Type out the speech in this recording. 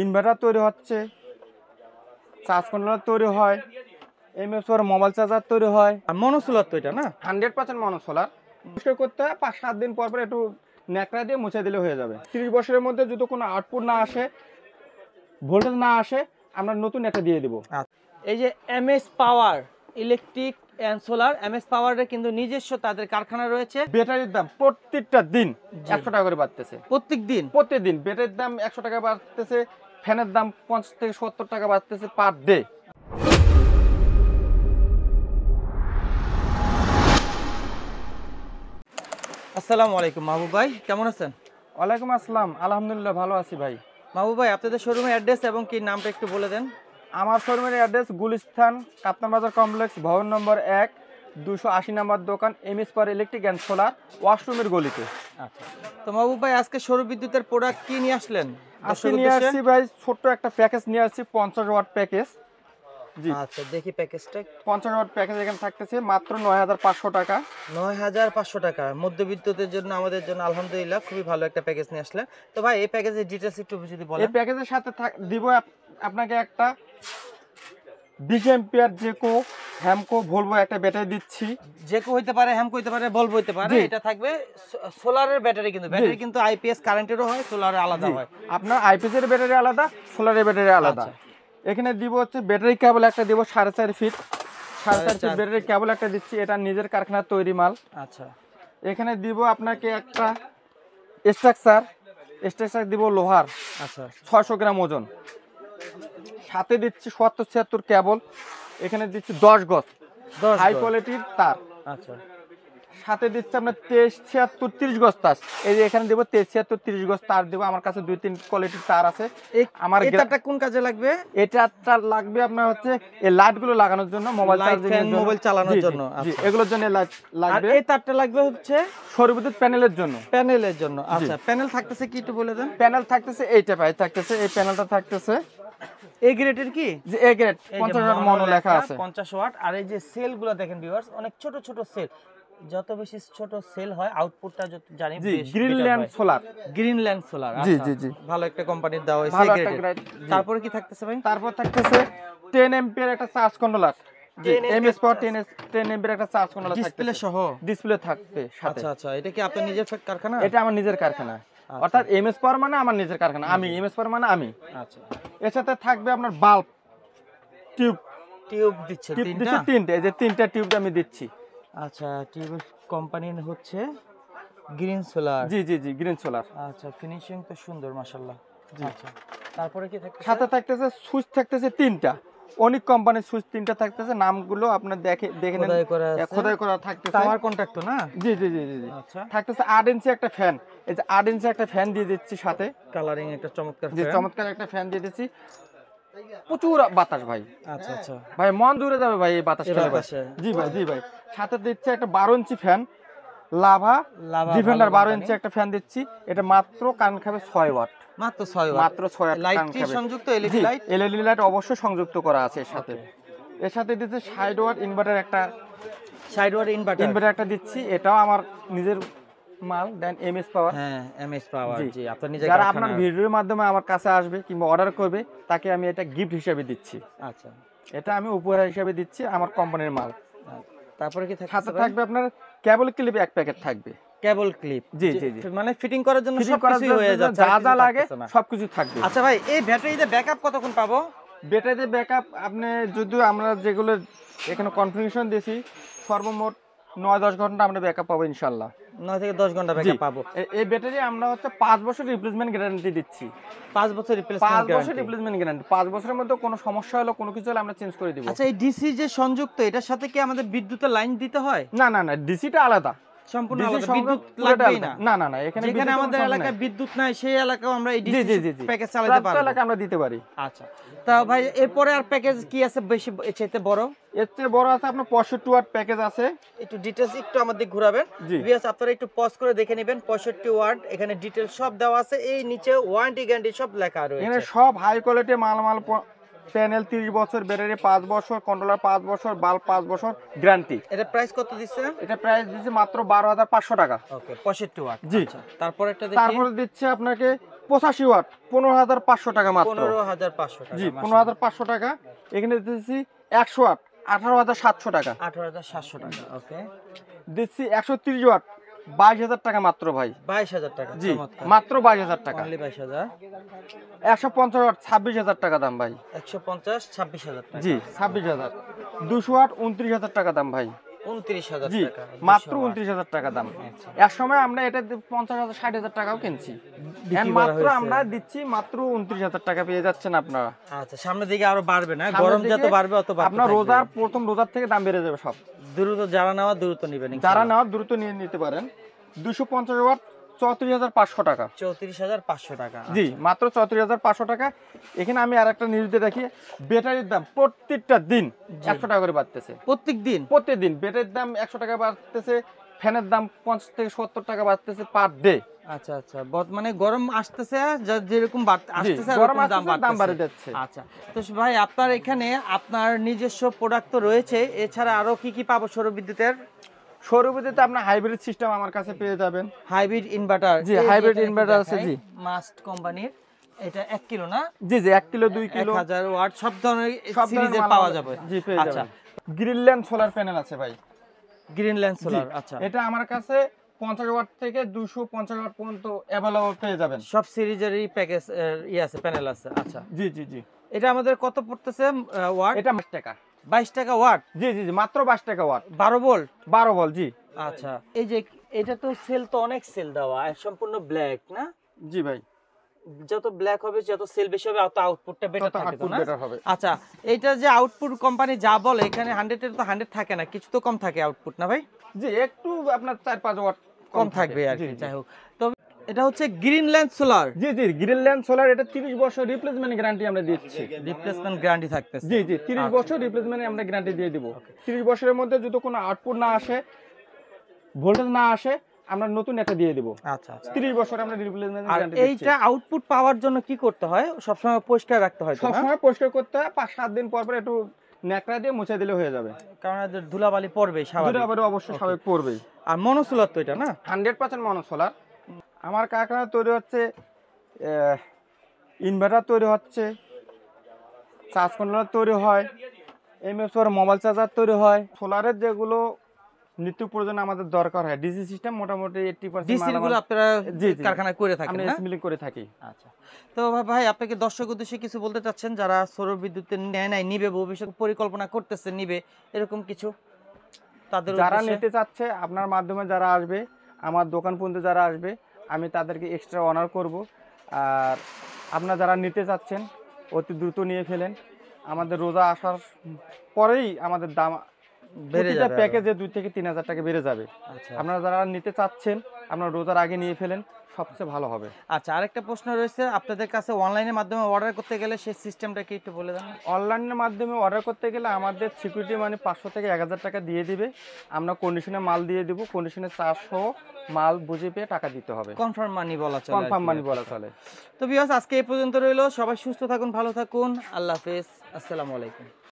Inverter তৈরি হচ্ছে, charge controller তৈরি হয়, এমএস মোবাইল চার্জার তৈরি হয়। আর মনোসোলার তো এটা না? 100% মনোসোলার। পরিষ্কার করতে হয় 5-7 দিন পর পর একটু ন্যাকড়া দিয়ে মুছে দিলে হয়ে যাবে। 30 বছরের মধ্যে যদি কোনো আউটপুট না আসে, ভোল্টেজ না আসে, আমরা নতুন একটা দিয়ে দিব। এই যে MS power electric and solar, MS পাওয়ারের কিন্তু নিজস্ব তাদের কারখানা রয়েছে। ব্যাটারির দাম প্রত্যেকটা দিন 100 টাকা করে বাড়তেছে। প্রত্যেকদিন ব্যাটারির দাম 100 টাকা বাড়তেছে, ফ্যানের দাম 50 থেকে 70 টাকা বাড়তেছে পার ডে। আসসালামু আলাইকুম মাহবুব ভাই, কেমন আছেন? ওয়ালাইকুম আসসালাম, আলহামদুলিল্লাহ ভালো আছি ভাই। মাহবুব ভাই, আপনাদের শোরুমের অ্যাড্রেস এবং কি নামটা একটু বলে দেন। আমার শোরুমের অ্যাড্রেস গুলিস্তান কাপ্তান বাজার কমপ্লেক্স, ভবন নম্বর 1, 280 নম্বর দোকান, MS power electric and solar, ওয়াশরুমের গলিতে। আচ্ছা, তো মাহবুব ভাই আজকে সৌর বিদ্যুতের প্রোডাক্ট কি নিয়ে আসলেন? আজকে নিয়ে আসছি ভাই ছোট্ট একটা প্যাকেজ নিয়ে আসছি, 50 ওয়াট প্যাকেজ। জি আচ্ছা, দেখি প্যাকেজটা। 50 ওয়াট প্যাকেজ এখানে থাকতেছে মাত্র 9500 টাকা। 9500 টাকা মধ্যবিত্তদের জন্য, আমাদের জন্য আলহামদুলিল্লাহ খুবই ভালো একটা প্যাকেজ নিয়ে আসলেন। তো ভাই এই প্যাকেজের ডিটেইলস একটু যদি বলেন। এই প্যাকেজের সাথে দিব আপনাকে একটা 20 এম্পিয়ার জেকো হ্যামকো ভলভো একটা ব্যাটারি দিচ্ছি। জেকো হইতে পারে, হ্যামকো হইতে পারে, ভলভো হইতে পারে। এটা থাকবে সোলারের ব্যাটারি, কিন্তু ব্যাটারি কিন্তু আইপিএস কারেন্টেরও হয়, সোলারের আলাদা হয়। আপনার আইপিএস এর ব্যাটারি আলাদা, সোলারের ব্যাটারি আলাদা। এখানে দিব হচ্ছে ব্যাটারি কেবল একটা দিব 4.5 ফিট, 4.5 ফিট ব্যাটারি কেবল একটা দিচ্ছি, এটা নিজের কারখানার তৈরি মাল। আচ্ছা, এখানে দিব আপনাকে একটা স্ট্রাকচার দিব লোহার। আচ্ছা, 600 গ্রাম ওজন। সাথে দিচ্ছি 70-76 কেবল। এখানে দিচ্ছি 10 গজ হাই কোয়ালিটির তার। আচ্ছা, সাথে দিচ্ছে আপনার 23-76 30 গজ তার। এই যে এখানে দেবো 23-76 30 গজ তার দেবো। আমার কাছে 2-3 কোয়ালিটির তার আছে। আমার এটাটা কোন কাজে লাগবে? এটাটা লাগবে আপনার হচ্ছে এই লাইট গুলো লাগানোর জন্য, মোবাইল চালানোর জন্য। এগুলোর জন্য লাইট লাগবে। এই তারটা লাগবে হচ্ছে সৌর বিদ্যুৎ প্যানেলের জন্য। আচ্ছা, প্যানেল থাকতেছে কি একটু বলে দেন। প্যানেল থাকতেছে এইটা ভাই, থাকতেছে এই প্যানেলটা থাকতেছে এ গ্রেডের কি, যে এ গ্রেড 50 ওয়াট মনো লেখা আছে, 50 ওয়াট। আর এই যে সেলগুলো দেখেন ভিউয়ার্স, অনেক ছোট ছোট সেল। যত বেশি ছোট সেল হয় আউটপুটটা যত জানি বেশি। Greenland solar. জি ভালো একটা কোম্পানির দাও হইছে গ্রেড। তারপরে কি থাকতেছে ভাই? তারপর থাকতেছে 10 এম্পিয়ার একটা চার্জ কন্ট্রোলার। জি, এমএস পাওয়ার 10 এম্পিয়ার একটা চার্জ কন্ট্রোলার থাকবে, ডিসপ্লে সহ। ডিসপ্লে থাকবে সাথে। আচ্ছা, এটা কি আপনার নিজের কারখানা? এটা আমার নিজের কারখানা। অর্থাৎ এমএস পাওয়ার মানে আমার নিজের কারখানা, আমি এমএস পাওয়ার মানে আমি। আচ্ছা, এর সাথে থাকবে আপনার বাল্ব টিউব দিচ্ছে তিনটে, এই যে তিনটা টিউব আমি দিচ্ছি। আচ্ছা, টিউব কোম্পানি হচ্ছে গ্রিন সোলার। জি গ্রিন সোলার। আচ্ছা, ফিনিশিং তো সুন্দর মাশাআল্লাহ। আচ্ছা, তারপরে কি থাকতেছে? সাথে থাকতেছে সুইচ থাকতেছে 3টা, অনেক কোম্পানির সুইচ 3টা থাকতেছে। নামগুলো আপনার দেখে নেন, খোদাই করা থাকতেছে। টাওয়ার কন্টাক্ট তো না? জি। আচ্ছা, থাকতেছে 8 ইঞ্চি একটা ফ্যান। এই যে 8 ইঞ্চি একটা ফ্যান দিয়ে দিচ্ছি সাথে, কালারিং একটা চমৎকার ফ্যান। চমৎকার একটা ফ্যান দিয়ে দিচ্ছি। প্রচুর বাতাস ভাই। আচ্ছা ভাই মন জুড়ে যাবে ভাই এই বাতাস খেলে ভাই। জি ভাই। সাথে দিচ্ছে একটা 12 ইঞ্চি ফ্যান, লাভা ডিফেন্ডার 12 ইঞ্চি একটা ফ্যান দিচ্ছি। এটা মাত্র কারেন্ট খাবে 6 ওয়াট। মাত্র 6 ওয়াট। লাইট কি সংযুক্ত? এলইডি লাইট অবশ্যই সংযুক্ত করা আছে এর সাথে। এর সাথে দিচ্ছে 60 ওয়াট ইনভার্টার একটা, 60 ওয়াট ইনভার্টার একটা দিচ্ছি। এটাও আমার নিজের মাল। দেন এমএস পাওয়ার। হ্যাঁ, এমএস পাওয়ার। জি, আপনার নিজের যারা আপনার ভিডিওর মাধ্যমে আমার কাছে আসবে কিংবা অর্ডার করবে, তাকে আমি এটা গিফট হিসেবে দিচ্ছি। আচ্ছা, এটা আমি উপহার হিসেবে দিচ্ছি, আমার কোম্পানির মাল। তারপরে কি থাকবে? সাথে থাকবে আপনার কেবল ক্লিপ এক প্যাকেট থাকবে। কেবল ক্লিপ। জি, মানে ফিটিং করার জন্য সবকিছু হয়ে যাচ্ছে, যা লাগে সবকিছু থাকবে। আচ্ছা ভাই, এই ব্যাটারিতে ব্যাকআপ কতক্ষণ পাবো? ব্যাটারিতে ব্যাকআপ আপনি যদি আমরা যেগুলো এখানে কনফিগারেশন দিয়েছি, সর্বমোট 9-10 ঘন্টা আমরা ব্যাকআপ পাবো ইনশাআল্লাহ। 9 থেকে 10 ঘন্টা ব্যাকআপ পাবো। এই ব্যাটারি আমরা হচ্ছে 5 বছর রিপ্লেসমেন্ট গ্যারান্টি দিচ্ছি। 5 বছর রিপ্লেসমেন্ট গ্যারান্টি। 5 বছরের মধ্যে কোনো সমস্যা হলো, কোনো কিছু হলে আমরা চেঞ্জ করে দিব। আচ্ছা, এই ডিসি যে সংযুক্ত, এটার সাথে কি আমাদের বিদ্যুতের লাইন দিতে হয়? না, ডিসিটা আলাদা, সম্পূর্ণ আলাদা। বিদ্যুৎ লাগবেই না। না, এখানে আমাদের এলাকায় বিদ্যুৎ নাই, সেই এলাকাও আমরা এই ডিসি প্যাকেজ চালাতে পারবো। এলাকা আমরা দিতে পারি। আচ্ছা, তা ভাই এরপরে আর প্যাকেজ কি আছে বেশি এর চেয়ে বড়? এর চেয়ে বড় আছে আপনার 65 ওয়াট প্যাকেজ আছে। একটু ডিটেইলস একটু আমাদের ঘোরাবেন ভিউয়ার্স, আপনারা একটু পজ করে দেখে নেবেন। 65 ওয়াট, এখানে ডিটেইলস সব দেওয়া আছে। এই নিচে ওয়ারেন্টি গ্যারান্টি সব লেখা রয়েছে। এখানে সব হাই কোয়ালিটি মাল প্যানেল 30 বছর, ব্যাটারি 5 বছর, কন্ট্রোলার 5 বছর, বাল্ব 5 বছর গ্যারান্টি। এটা প্রাইস কত দিচ্ছেন? এটা প্রাইস দিচ্ছি মাত্র 12,500 টাকা। ওকে 65 ওয়াট। জি। আচ্ছা, তারপর একটা দেখি। তারপরে দিচ্ছে আপনাকে 85 ওয়াট 15,500 টাকা মাত্র। 15,500 টাকা। জি 15,500 টাকা। এখানে দিচ্ছি 100 ওয়াট 18,700 টাকা। 18,700 টাকা। ওকে। দিচ্ছি 130 ওয়াট 22,000 টাকা মাত্র ভাই। 22,000 টাকা। জি চমৎকার। মাত্র 22,000 টাকা। অনলি 22,000। 150 ওয়াট 26,000 টাকা দাম ভাই। 150 26,000 টাকা। জি 26,000। 200 ওয়াট 29,000 টাকা দাম ভাই। 29,000 জি টাকা। মাত্র 200 ওয়াট। 29,000 টাকা দাম। আচ্ছা। এক সময় আমরা এটা 50,000 60,000 টাকাও কিনছি। বিক্রি করা মাত্র হয়েছে। আমরা দিচ্ছি মাত্র 29,000 টাকা পেয়ে যাচ্ছেন আপনারা। আচ্ছা, সামনের দিকে আরো বাড়বে না? সামনের গরম দিকে যত বাড়বে অত বাড়বে। আপনার রোজার প্রথম রোজার থেকে দাম বেড়ে যাবে সব। দ্রুত যারা নেওয়া দ্রুত নেবেন। যারা নেওয়া দ্রুত নিয়ে নিতে পারেন। 250 ওয়াট 34,500 টাকা। 34,500 টাকা। জি মাত্র 34,500 টাকা। এখানে আমি আরেকটা নিউজ দিয়ে রাখি, ব্যাটারির দাম প্রত্যেকটা দিন 100 টাকা করে বাড়তেছে। প্রত্যেকদিন প্রত্যেকদিন ব্যাটারির দাম 100 টাকা বাড়তেছে, ফ্যানের দাম 50 থেকে 70 টাকা বাড়তেছে পার ডে। আচ্ছা আচ্ছা, মানে গরম আসতেছে, যেরকম আসতেছে গরম এরকম আসতেছে, দাম বাড়ে যাচ্ছে। আচ্ছা, তো ভাই আপনার এখানে আপনার নিজস্ব প্রোডাক্ট তো রয়েছে, এছাড়া আরো কি কি পাবো সৌর বিদ্যুতের? সৌর বিদ্যুতে আপনার হাইব্রিড সিস্টেম আমার কাছে পেয়ে যাবেন। Hybrid inverter. জি হাইব্রিড ইনভার্টার আছে। জি মাস্ট কোম্পানির। এটা 1 কিলো না? জি জি 1 কিলো 2 কিলো 1000 ওয়াট সব ধরনের সব সিরিজে ধরনের পাওয়া যাবে। জি পেয়ে আচ্ছা, যাবেন। গ্রিনল্যান্ড সোলার প্যানেল আছে ভাই। গ্রিনল্যান্ড জি, সোলার। আচ্ছা, এটা আমার কাছে 50 ওয়াট থেকে 250 ওয়াট পর্যন্ত अवेलेबल পেয়ে যাবেন। সব সিরিজেরই প্যাকেজ আছে, প্যানেল আছে। আচ্ছা জি জি জি। এটা আমাদের কত পড়তেছে ওয়াট? এটা 22 টাকা। 22 টাকা ওয়াট। জি জি জি মাত্র 22 টাকা ওয়াট। 12 ভোল্ট। 12 ভোল্ট। জি আচ্ছা, এই যে এটা তো সেল তো অনেক সেল দেওয়া, সম্পূর্ণ ব্ল্যাক না? জি ভাই। যত ব্ল্যাক হবে যত সেল বেশি হবে তত আউটপুটটা বেটার তত থাকে তো আউটপুট না? বেটার হবে। আচ্ছা, এইটা যে আউটপুট কোম্পানি যা বলে এখানে 100 এর তো 100 থাকে না, কিছু তো কম থাকে আউটপুট না ভাই? জি একটু আপনার 4-5 ওয়াট কম থাকবে আর কি। জি, জি। যাই হোক, তো এটা হচ্ছে গ্রিনল্যান্ড সোলার। জি জি গ্রিনল্যান্ড সোলার, এটা 30 বছর রিপ্লেসমেন্ট গ্যারান্টি আমরা দিচ্ছি। রিপ্লেসমেন্ট গ্যারান্টি থাকতেছে। জি জি 30 বছর রিপ্লেসমেন্ট আমরা গ্যারান্টি দিয়ে দিব। 30 বছরের মধ্যে যদি কোনো আউটপুট না আসে, ভোল্টেজ না আসে, আমরা নতুন একটা দিয়ে দিব। আচ্ছা আচ্ছা। 30 বছর আমরা রিপ্লেসমেন্ট আর গ্যারান্টি দিচ্ছি। এইটা আউটপুট পাওয়ার জন্য কি করতে হয়? সবসময় পরিষ্কার রাখতে হয় তো সব না? সময় পরিষ্কার করতে হয়, 5-7 দিন পর পর একটু ন্যাকড়া দিয়ে মুছে দিলে হয়ে যাবে। কারণ এদের ধুলাবালি পড়বে দুটো স্বাভাবিক। আবার অবশ্যই স্বাভাবিক পড়বেই। আর মনোসোলার তো এটা না? 100% মনো সোলার। আমার কারখানায় তৈরি হচ্ছে ইনভার্টার তৈরি হচ্ছে, চার্জ কন্ট্রোলার তৈরি হয়, এমএস মোবাইল চার্জার তৈরি হয়। সোলারের যেগুলো নিত্য প্রয়োজনে আমাদের দরকার হয়, ডিসি সিস্টেম মোটামুটি 80% ডিসি গুলো আপনারা জি, জি। কারখানায় করে থাকেন আমরা না? অ্যাসেম্বলি করে থাকি। আচ্ছা, তো ভাই আপনাকে দর্শক উদ্দেশ্যে কিছু বলতে চাচ্ছেন যারা সৌর বিদ্যুৎ নেয় নাই, নিবে, ভবিষ্যৎ পরিকল্পনা করতেছে নিবে, এরকম কিছু তাদের যারা উদ্দেশ্যে? নিতে চাচ্ছে আপনার মাধ্যমে যারা আসবে, আমার দোকান পর্যন্ত যারা আসবে, আমি তাদেরকে এক্সট্রা অনার করব। আর আপনারা যারা নিতে চাচ্ছেন অতি দ্রুত নিয়ে ফেলেন। আমাদের রোজা আসার পরেই আমাদের দাম বেড়ে প্রতিটা যাবে আরো। প্যাকেজে 2 থেকে 3,000 টাকা বেড়ে যাবে। আচ্ছা আপনারা যারা নিতে চাচ্ছেন আপনারা রোজার আগে নিয়ে ফেলেন, সবচেয়ে ভালো হবে। আচ্ছা, আরেকটা প্রশ্ন রয়েছে, আপনাদের কাছে অনলাইনের মাধ্যমে অর্ডার করতে গেলে সেই সিস্টেমটা কি একটু বলে দেন? অনলাইনের মাধ্যমে অর্ডার করতে গেলে আমাদের সিকিউরিটি মানি 500 থেকে 1,000 টাকা দিয়ে দিবে। আমরা কন্ডিশনে মাল দিয়ে দিব, কন্ডিশনে চার্জ সহ মাল বুঝে পেয়ে টাকা দিতে হবে। কনফার্ম মানি বলা চলে। কনফার্ম মানি বলা চলে। তো ভিউয়ার্স, আজকে এই পর্যন্ত রইলো। সবাই সুস্থ থাকুন, ভালো থাকুন, আল্লাহ হাফেজ, আসসালামু আলাইকুম।